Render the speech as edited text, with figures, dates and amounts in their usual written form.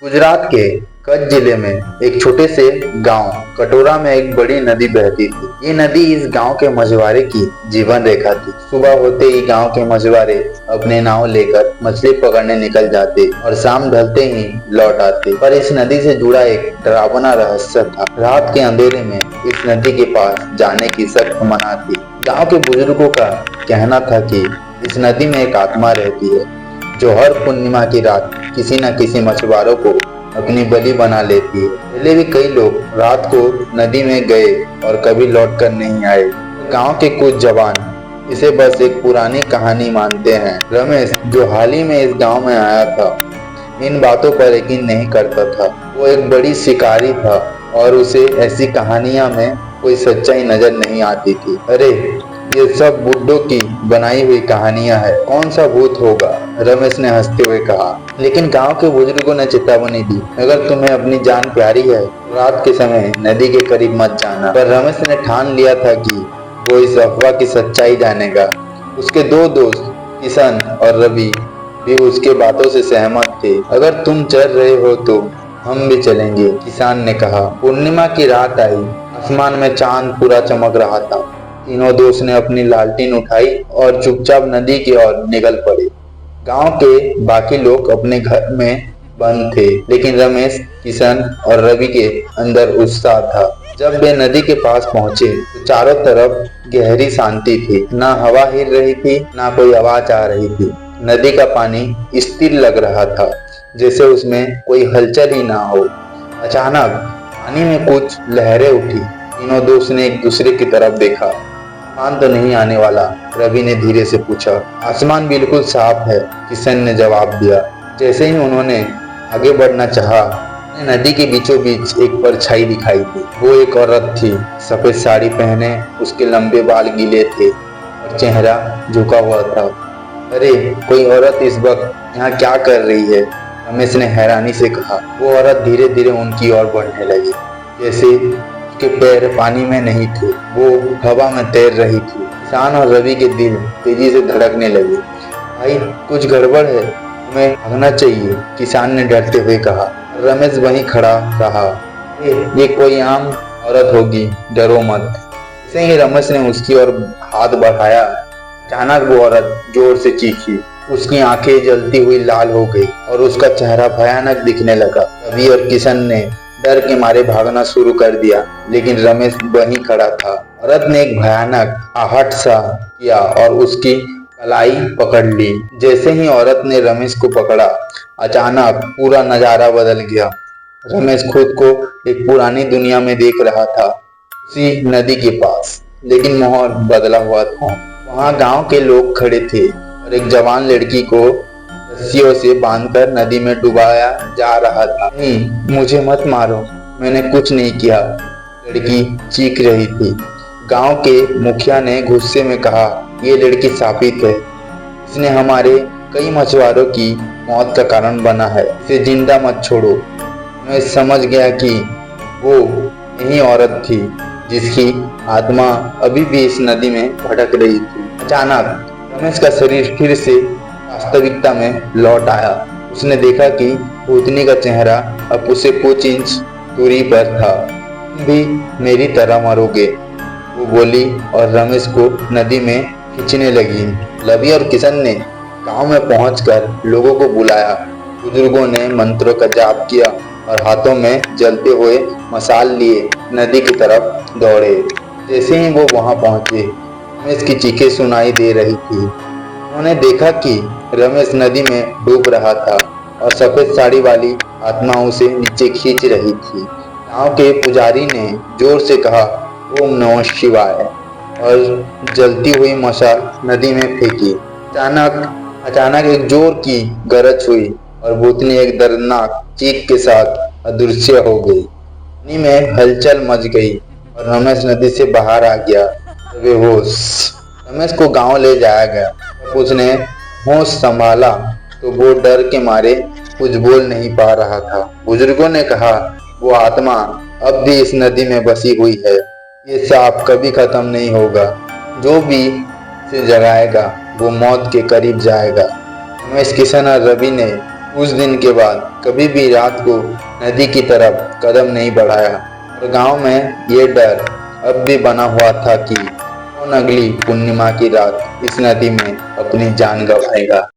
गुजरात के कच्छ जिले में एक छोटे से गांव कटोरा में एक बड़ी नदी बहती थी। ये नदी इस गांव के मछुआरे की जीवन रेखा थी। सुबह होते ही गांव के मछुआरे अपने नाव लेकर मछली पकड़ने निकल जाते और शाम ढलते ही लौट आते। पर इस नदी से जुड़ा एक डरावना रहस्य था। रात के अंधेरे में इस नदी के पास जाने की सख्त मना थी। गाँव के बुजुर्गों का कहना था कि इस नदी में एक आत्मा रहती है जो हर पूर्णिमा की रात किसी न किसी मछुआरों को अपनी बलि बना लेती है। पहले भी कई लोग रात को नदी में गए और कभी लौट कर नहीं आए। गांव के कुछ जवान इसे बस एक पुरानी कहानी मानते हैं। रमेश, जो हाल ही में इस गांव में आया था, इन बातों पर यकीन नहीं करता था। वो एक बड़ी शिकारी था और उसे ऐसी कहानियां में कोई सच्चाई नजर नहीं आती थी। अरे, ये सब बुड्ढों की बनाई हुई कहानियां है, कौन सा भूत होगा, रमेश ने हंसते हुए कहा। लेकिन गांव के बुजुर्गों ने चेतावनी दी, अगर तुम्हें अपनी जान प्यारी है तो रात के समय नदी के करीब मत जाना। पर रमेश ने ठान लिया था कि वो इस अफवाह की सच्चाई जानेगा। उसके दो दोस्त किशन और रवि भी उसके बातों से सहमत थे। अगर तुम चल रहे हो तो हम भी चलेंगे, किसान ने कहा। पूर्णिमा की रात आई, आसमान में चांद पूरा चमक रहा था। तीनों दोस्त ने अपनी लालटेन उठाई और चुपचाप नदी की ओर निकल पड़े। गांव के बाकी लोग अपने घर में बंद थे, लेकिन रमेश, किशन और रवि के अंदर उत्साह था। जब वे नदी के पास पहुंचे तो चारों तरफ गहरी शांति थी। ना हवा हिल रही थी, ना कोई आवाज आ रही थी। नदी का पानी स्थिर लग रहा था, जैसे उसमें कोई हलचल ही ना हो। अचानक पानी में कुछ लहरें उठी। तीनों दोस्त ने एक दूसरे की तरफ देखा। तूफान तो नहीं आने वाला, रवि ने धीरे से पूछा। आसमान बिल्कुल साफ है, किशन ने जवाब दिया। जैसे ही उन्होंने आगे बढ़ना चाहा, नदी के बीचों बीच एक परछाई दिखाई दी। वो एक औरत थी, सफेद साड़ी पहने, उसके लंबे बाल गीले थे और चेहरा झुका हुआ था। अरे, कोई औरत इस वक्त यहाँ क्या कर रही है, रमेश ने हैरानी से कहा। वो औरत धीरे धीरे उनकी ओर बढ़ने लगी, जैसे उसके पैर पानी में नहीं थे, वो हवा में तैर रही थी। किसान और रवि के दिल तेजी से धड़कने लगे। भाई, कुछ गड़बड़ है, हमें भागना चाहिए, किसान ने डरते हुए कहा। रमेश वहीं खड़ा रहा। ये कोई आम औरत होगी, डरो मत। जैसे ही रमेश ने उसकी ओर हाथ बढ़ाया, अचानक वो औरत जोर से चीखी। उसकी आंखें जलती हुई लाल हो गई और उसका चेहरा भयानक दिखने लगा। रवि और किशन ने डर के मारे भागना शुरू कर दिया, लेकिन रमेश वहीं खड़ा था। औरत ने एक भयानक आहट सा किया और उसकी कलाई पकड़ ली। जैसे ही औरत ने रमेश को पकड़ा, अचानक पूरा नजारा बदल गया। रमेश खुद को एक पुरानी दुनिया में देख रहा था, उसी नदी के पास, लेकिन माहौल बदला हुआ था। वहाँ गांव के लोग खड़े थे और एक जवान लड़की को रस्सियों से बांधकर नदी में डुबाया जा रहा था। नहीं, मुझे मत मारो, मैंने कुछ नहीं किया, लड़की चीख रही थी। गांव के मुखिया ने गुस्से में कहा, ये लड़की शापित है, इसने हमारे कई मछुआरों की मौत का कारण बना है, इसे जिंदा मत छोड़ो। मैं समझ गया कि वो यही औरत थी जिसकी आत्मा अभी भी इस नदी में भटक रही थी। अचानक रमेश का शरीर फिर से वास्तविकता में लौट आया। उसने देखा कि भूतनी का चेहरा अब उसे कुछ इंच दूरी पर था। तुम भी मेरी तरह मरोगे, वो बोली और रमेश को नदी में खींचने लगी। रवि और किशन ने गांव में पहुंचकर लोगों को बुलाया। बुजुर्गों ने मंत्रों का जाप किया और हाथों में जलते हुए मशाल लिए नदी की तरफ दौड़े। जैसे ही वो वहां पहुंचे, रमेश की चीखें सुनाई दे रही थी। उन्होंने देखा कि रमेश नदी में डूब रहा था और सफेद साड़ी वाली आत्मा उसे नीचे खींच रही थी। गांव के पुजारी ने जोर से कहा, ओम नमः शिवाय, और जलती हुई मशाल नदी में फेंकी। अचानक एक जोर की गरज हुई और भूतनी एक दर्दनाक चीख के साथ अदृश्य हो गई। पानी में हलचल मच गई और रमेश नदी से बाहर आ गया, बेहोश। रमेश को गांव ले जाया गया। उसने होश संभाला तो वो डर के मारे कुछ बोल नहीं पा रहा था। बुजुर्गों ने कहा, वो आत्मा अब भी इस नदी में बसी हुई है, ये सांप कभी खत्म नहीं होगा, जो भी इसे जगाएगा वो मौत के करीब जाएगा। रमेश, किशन और रवि ने उस दिन के बाद कभी भी रात को नदी की तरफ कदम नहीं बढ़ाया और गांव में ये डर अब भी बना हुआ था कि कौन अगली पूर्णिमा की रात इस नदी में अपनी जान गंवाएगा।